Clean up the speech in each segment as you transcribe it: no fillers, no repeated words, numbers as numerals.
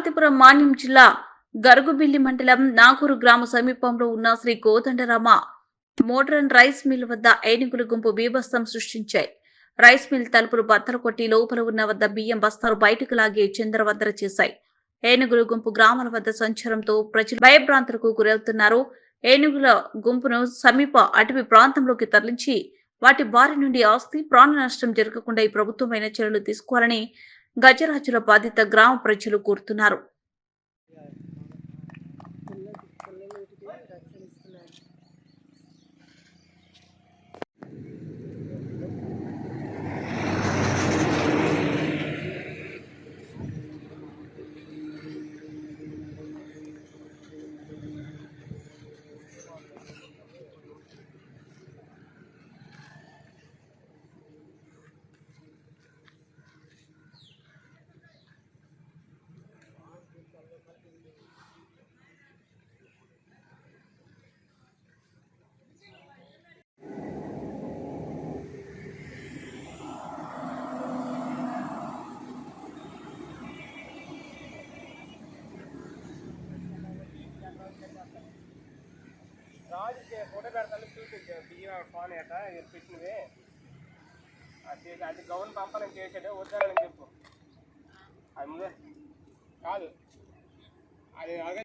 పార్వతీపురం మాన్యం జిల్లా గరుగుబిల్లి మండలం నాగూరు గ్రామ సమీపంలో ఉన్న Sri Kodandarama modern rice mill వద్ద ఏనుగుల గుంపు బీభత్సం సృష్టించాయి. రైస్ మిల్ తలుపులు బద్దలు కొట్టి లోపల ఉన్న వద్ద బియ్యం బస్తాలు బయటకు లాగి చిందరవందర చేశాయి. ఏనుగుల గుంపు గ్రామాల వద్ద సంచారంతో ప్రజలు భయభ్రాంతులకు గురవుతున్నారు. ఏనుగుల గుంపును సమీప అటవీ ప్రాంతంలోకి తరలించి వాటి బారి నుండి ఆస్తి ప్రాణ నష్టం జరగకుండా ఈ ప్రభుత్వమైన చర్యలు తీసుకోవాలని గజరాజుల బాధిత గ్రామ ప్రజలు కోరుతున్నారు. రాజు ఫోటో పెడతాను చూసి బియ్యం ఫోన్ ఏట పెట్టినవి అది గౌన్ పంపాలని చేసాడు వద్దానని చెప్పు. అది ముందే కాదు అది అదే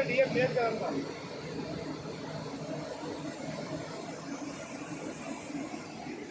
డిఎం లేదు కదా.